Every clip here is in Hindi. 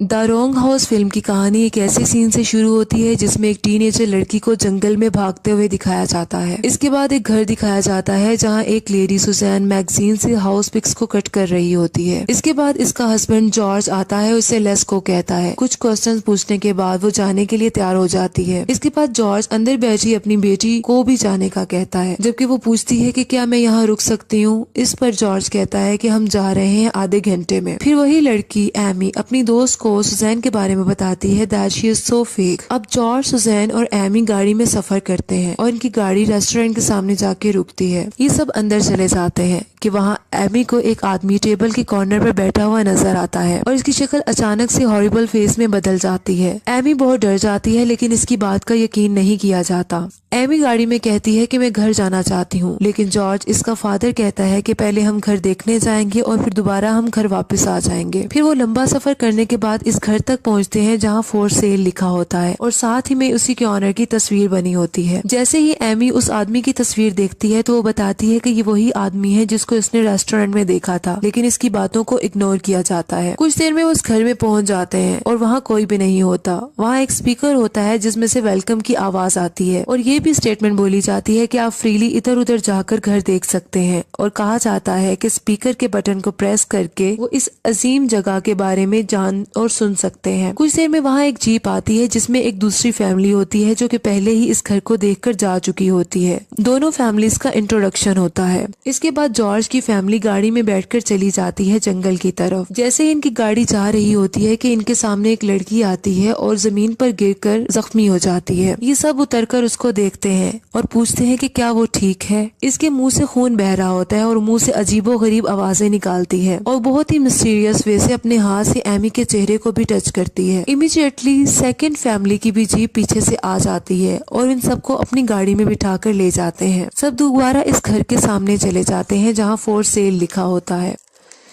द रॉन्ग हाउस फिल्म की कहानी एक ऐसे सीन से शुरू होती है जिसमें एक टीनेजर लड़की को जंगल में भागते हुए दिखाया जाता है। इसके बाद एक घर दिखाया जाता है जहां एक लेडी सुजैन मैगजीन से हाउस पिक्स को कट कर रही होती है। इसके बाद इसका हस्बैंड जॉर्ज आता है, उसे लेस को कहता है। कुछ क्वेश्चंस पूछने के बाद वो जाने के लिए तैयार हो जाती है। इसके बाद जॉर्ज अंदर बैठी अपनी बेटी को भी जाने का कहता है, जबकि वो पूछती है कि क्या मैं यहाँ रुक सकती हूँ। इस पर जॉर्ज कहता है कि हम जा रहे हैं आधे घंटे में। फिर वही लड़की एमी अपनी दोस्त को सुजैन के बारे में बताती है that she is so fake. अब जॉर्ज, सुजैन और एमी गाड़ी में सफर करते हैं और इनकी गाड़ी रेस्टोरेंट के सामने जाके रुकती है। ये सब अंदर चले जाते हैं कि वहाँ एमी को एक आदमी टेबल के कॉर्नर पर बैठा हुआ नजर आता है और इसकी शक्ल अचानक से हॉरिबल फेस में बदल जाती है। एमी बहुत डर जाती है लेकिन इसकी बात का यकीन नहीं किया जाता। एमी गाड़ी में कहती है कि मैं घर जाना चाहती हूँ, लेकिन जॉर्ज, इसका फादर, कहता है कि पहले हम घर देखने जाएंगे और फिर दोबारा हम घर वापस आ जाएंगे। फिर वो लंबा सफर करने के बाद इस घर तक पहुँचते हैं जहाँ फॉर सेल लिखा होता है और साथ ही में उसी के ऑनर की तस्वीर बनी होती है। जैसे ही एमी उस आदमी की तस्वीर देखती है तो वो बताती है कि ये वही आदमी है जिसको इसने रेस्टोरेंट में देखा था, लेकिन इसकी बातों को इग्नोर किया जाता है। कुछ देर में वो उस घर में पहुंच जाते हैं और वहाँ कोई भी नहीं होता। वहाँ एक स्पीकर होता है जिसमें से वेलकम की आवाज आती है और ये भी स्टेटमेंट बोली जाती है कि आप फ्रीली इधर उधर जाकर घर देख सकते हैं और कहा जाता है कि स्पीकर के बटन को प्रेस करके वो इस अजीम जगह के बारे में जान और सुन सकते हैं। कुछ देर में वहाँ एक जीप आती है जिसमें एक दूसरी फैमिली होती है जो कि पहले ही इस घर को देखकर जा चुकी होती है। दोनों फैमिलीज का इंट्रोडक्शन होता है। इसके बाद जॉर्ज की फैमिली गाड़ी में बैठकर चली जाती है जंगल की तरफ। जैसे ही इनकी गाड़ी जा रही होती है कि इनके सामने एक लड़की आती है और जमीन पर गिरकर जख्मी हो जाती है। ये सब उतरकर उसको देखते हैं और पूछते हैं कि क्या वो ठीक है। इसके मुंह से खून बह रहा होता है और मुंह से अजीबो गरीब आवाजें निकालती है और बहुत ही मिस्टीरियस वे से अपने हाथ से एमी के चेहरे को भी टच करती है। इमीडिएटली सेकंड फैमिली की भी जीप पीछे से आ जाती है और इन सबको अपनी गाड़ी में बिठाकर ले जाते हैं। सब दोबारा इस घर के सामने चले जाते हैं जहाँ फॉर सेल लिखा होता है।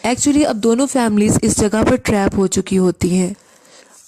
एक्चुअली अब दोनों फैमिलीज इस जगह पर ट्रैप हो चुकी होती हैं।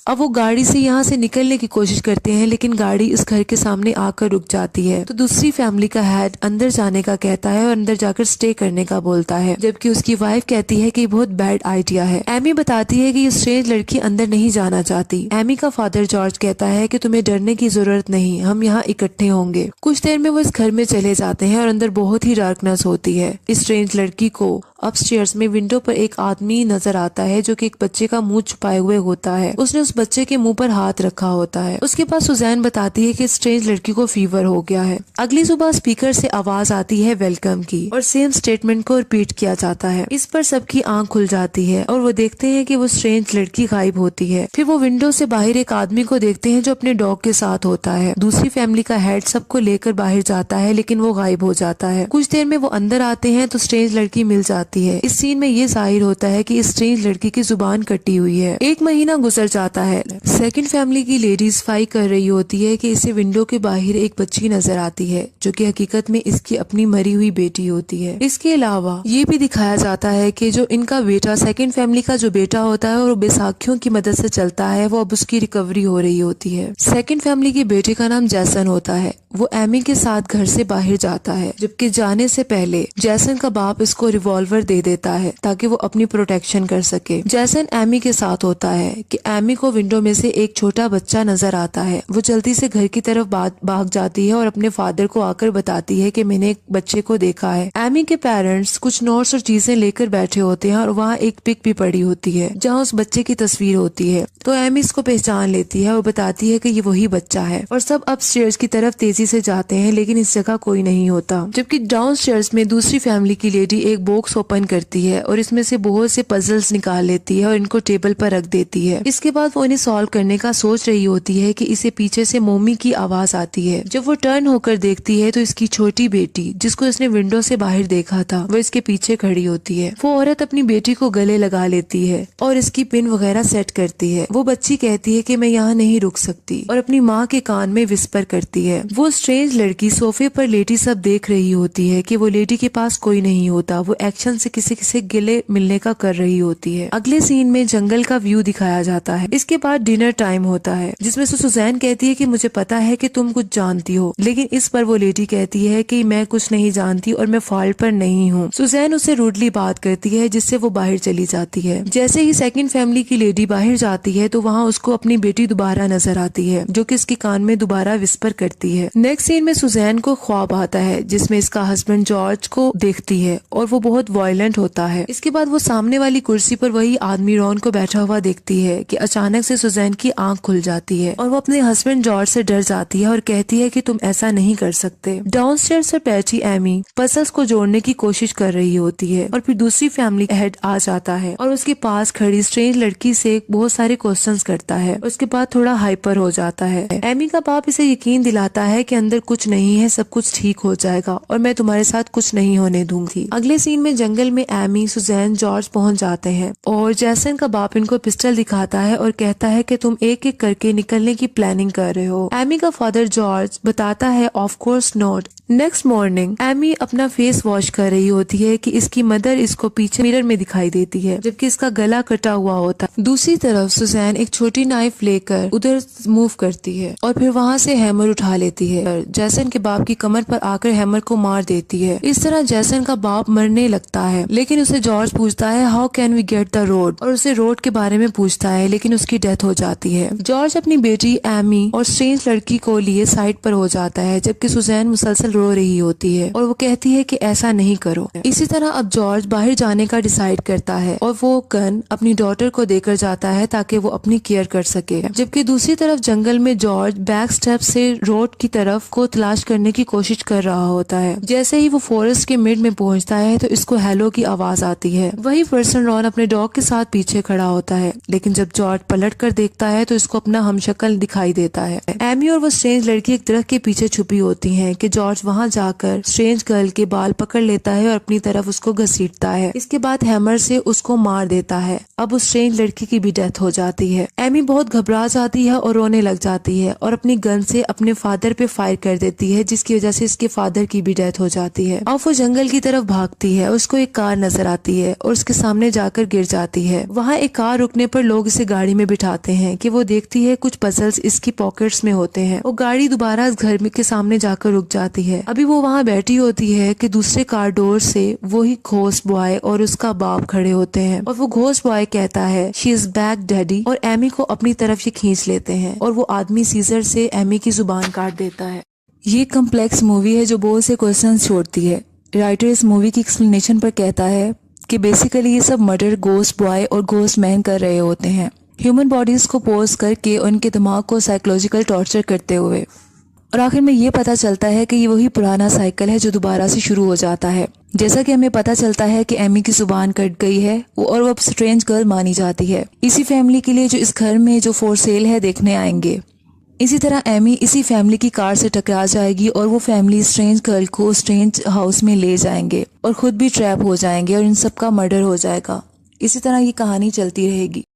अब वो गाड़ी से यहाँ से निकलने की कोशिश करते हैं लेकिन गाड़ी इस घर के सामने आकर रुक जाती है। तो दूसरी फैमिली का हेड अंदर जाने का कहता है और अंदर जाकर स्टे करने का बोलता है, जबकि उसकी वाइफ कहती है कि ये बहुत बैड आइडिया है। एमी बताती है कि ये स्ट्रेंज लड़की अंदर नहीं जाना चाहती। एमी का फादर जॉर्ज कहता है कि तुम्हें डरने की जरूरत नहीं, हम यहाँ इकट्ठे होंगे। कुछ देर में वो इस घर में चले जाते हैं और अंदर बहुत ही डार्कनेस होती है। इस स्ट्रेंज लड़की को अपस्टेयर्स में विंडो पर एक आदमी नजर आता है जो कि एक बच्चे का मुंह छुपाए हुए होता है। उसने उस बच्चे के मुंह पर हाथ रखा होता है। उसके बाद सुजैन बताती है कि स्ट्रेंज लड़की को फीवर हो गया है। अगली सुबह स्पीकर से आवाज आती है वेलकम की और सेम स्टेटमेंट को रिपीट किया जाता है। इस पर सबकी आंख खुल जाती है और वो देखते हैं कि वो स्ट्रेंज लड़की गायब होती है। फिर वो विंडो से बाहर एक आदमी को देखते हैं जो अपने डॉग के साथ होता है। दूसरी फैमिली का हेड सबको लेकर बाहर जाता है लेकिन वो गायब हो जाता है। कुछ देर में वो अंदर आते हैं तो स्ट्रेंज लड़की मिल जाती है। इस सीन में ये जाहिर होता है कि इस स्ट्रेंज लड़की की जुबान कटी हुई है। एक महीना गुजर जाता है। सेकंड फैमिली की लेडीज फाइट कर रही होती है कि इसे विंडो के बाहर एक बच्ची नजर आती है जो कि हकीकत में इसकी अपनी मरी हुई बेटी होती है। इसके अलावा ये भी दिखाया जाता है कि जो इनका बेटा, सेकंड फैमिली का जो बेटा होता है और बैसाखियों की मदद से चलता है, वो अब उसकी रिकवरी हो रही होती है। सेकंड फैमिली के बेटे का नाम जैसन होता है। वो एमी के साथ घर से बाहर जाता है, जबकि जाने से पहले जैसन का बाप इसको रिवॉल्वर दे देता है ताकि वो अपनी प्रोटेक्शन कर सके। जैसन एमी के साथ होता है कि एमी को विंडो में से एक छोटा बच्चा नजर आता है। वो जल्दी से घर की तरफ भाग जाती है और अपने फादर को आकर बताती है कि मैंने एक बच्चे को देखा है। एमी के पेरेंट्स कुछ नोट्स और चीजें लेकर बैठे होते हैं और वहाँ एक पिक भी पड़ी होती है जहाँ उस बच्चे की तस्वीर होती है। तो एमी इसको पहचान लेती है और बताती है कि ये वही बच्चा है और सब अपस्टेयर्स की तरफ तेजी से जाते हैं लेकिन इस जगह कोई नहीं होता। जबकि डाउनस्टेयर्स में दूसरी फैमिली की लेडी एक बॉक्स ओपन करती है और इसमें से बहुत से पजल्स निकाल लेती है और इनको टेबल पर रख देती है। इसके बाद वो इन्हें सॉल्व करने का सोच रही होती है कि इसे पीछे से मम्मी की आवाज आती है। जब वो टर्न होकर देखती है तो इसकी छोटी बेटी, जिसको इसने विंडो से बाहर देखा था, वो इसके पीछे खड़ी होती है। वो औरत अपनी बेटी को गले लगा लेती है और इसकी पिन वगैरह सेट करती है। वो बच्ची कहती है कि मैं यहाँ नहीं रुक सकती और अपनी माँ के कान में विस्पर करती है। वो स्ट्रेंज लड़की सोफे पर लेटी सब देख रही होती है कि वो लेडी के पास कोई नहीं होता। वो एक्शन से किसी से गिले मिलने का कर रही होती है। अगले सीन में जंगल का व्यू दिखाया जाता है। इस इसके बाद डिनर टाइम होता है जिसमें से सुजैन कहती है कि मुझे पता है कि तुम कुछ जानती हो, लेकिन इस पर वो लेडी कहती है कि मैं कुछ नहीं जानती और मैं फॉल्ट पर नहीं हूँ। सुजैन उससे रूडली बात करती है जिससे वो बाहर चली जाती है। जैसे ही सेकंड फैमिली की लेडी बाहर जाती है तो वहाँ उसको अपनी बेटी दोबारा नजर आती है जो कि इसके कान में दोबारा विस्पर करती है। नेक्स्ट सीन में सुजैन को ख्वाब आता है जिसमें इसका हस्बैंड जॉर्ज को देखती है और वो बहुत वायलेंट होता है। इसके बाद वो सामने वाली कुर्सी पर वही आदमी रॉन को बैठा हुआ देखती है कि अचानक से सुजैन की आंख खुल जाती है और वो अपने हस्बैंड जॉर्ज से डर जाती है और कहती है कि तुम ऐसा नहीं कर सकते। डाउनस्टेयर्स पर बैठी एमी पजल्स को जोड़ने की कोशिश कर रही होती है और फिर दूसरी फैमिली हेड आ जाता है और उसके पास खड़ी स्ट्रेंज लड़की से बहुत सारे क्वेश्चंस करता है। उसके बाद थोड़ा हाइपर हो जाता है। एमी का बाप इसे यकीन दिलाता है कि अंदर कुछ नहीं है, सब कुछ ठीक हो जाएगा और मैं तुम्हारे साथ कुछ नहीं होने दूंगी। अगले सीन में जंगल में एमी, सुजैन, जॉर्ज पहुंच जाते हैं और जैसन का बाप इनको पिस्टल दिखाता है और कहता है कि तुम एक एक करके निकलने की प्लानिंग कर रहे हो। एमी का फादर जॉर्ज बताता है of course not. Next morning Amy अपना फेस वॉश कर रही होती है कि इसकी मदर इसको पीछे मिरर में दिखाई देती है जबकि इसका गला कटा हुआ होता है। दूसरी तरफ सुजैन एक छोटी नाइफ लेकर उधर मूव करती है और फिर वहाँ से हैमर उठा लेती है। जैसन के बाप की कमर पर आकर हैमर को मार देती है। इस तरह जैसन का बाप मरने लगता है, लेकिन उसे जॉर्ज पूछता है how can we get the road, और उसे रोड के बारे में पूछता है, लेकिन उसकी डेथ हो जाती है। जॉर्ज अपनी बेटी एमी और स्ट्रेंज लड़की को लिए साइड पर हो जाता है जबकि सुजैन मुसलसल रो रही होती है और वो कहती है कि ऐसा नहीं करो। इसी तरह अब जॉर्ज बाहर जाने का डिसाइड करता है और वो गन अपनी डॉटर को देकर जाता है ताकि वो अपनी केयर कर सके। जबकि दूसरी तरफ जंगल में जॉर्ज बैक स्टेप से रोड की तरफ को तलाश करने की कोशिश कर रहा होता है। जैसे ही वो फॉरेस्ट के मिड में पहुंचता है तो इसको हेलो की आवाज आती है। वही पर्सन रॉन अपने डॉग के साथ पीछे खड़ा होता है, लेकिन जब जॉर्ज पलट कर देखता है तो इसको अपना हमशक्ल दिखाई देता है। एमी और वो स्ट्रेंज लड़की एक दरख्त के पीछे छुपी होती है कि जॉर्ज वहां जाकर स्ट्रेंज गर्ल के बाल पकड़ लेता है और अपनी तरफ उसको घसीटता है। इसके बाद हैमर से उसको मार देता है। अब उस स्ट्रेंज लड़की की भी डेथ हो जाती है। एमी बहुत घबरा जाती है और रोने लग जाती है और अपनी गन से अपने फादर पे फायर कर देती है जिसकी वजह से इसके फादर की भी डेथ हो जाती है। अब वो जंगल की तरफ भागती है, उसको एक कार नजर आती है और उसके सामने जाकर गिर जाती है। वहाँ एक कार रुकने पर लोग इसे गाड़ी में बिठाते हैं कि वो देखती है कुछ पजल्स इसकी पॉकेट्स में होते हैं। वो गाड़ी दोबारा घर के सामने जाकर रुक जाती है। अभी वो वहाँ बैठी होती है कि दूसरे कार डोर से वही घोस्ट बॉय और उसका बाप खड़े होते हैं और वो घोस्ट बॉय कहता है शी इज बैक डैडी, और एमी को अपनी तरफ ये खींच लेते हैं और वो आदमी सीजर से एमी की जुबान काट देता है। ये कम्प्लेक्स मूवी है जो बहुत से क्वेश्चन छोड़ती है। राइटर इस मूवी की एक्सप्लेनेशन पर कहता है कि बेसिकली ये सब मर्डर घोस्ट बॉय और घोस्ट मैन कर रहे होते हैं, ह्यूमन बॉडीज को पोज करके उनके दिमाग को साइकोलॉजिकल टॉर्चर करते हुए, और आखिर में ये पता चलता है कि ये वही पुराना साइकिल है जो दोबारा से शुरू हो जाता है। जैसा कि हमें पता चलता है कि एमी की जुबान कट गई है और वो अब स्ट्रेंज गर्ल मानी जाती है इसी फैमिली के लिए जो इस घर में जो फॉर सेल है देखने आएंगे। इसी तरह एमी इसी फैमिली की कार से टकरा जाएगी और वो फैमिली स्ट्रेंज गर्ल को स्ट्रेंज हाउस में ले जाएंगे और खुद भी ट्रैप हो जाएंगे और इन सब का मर्डर हो जाएगा। इसी तरह ये कहानी चलती रहेगी।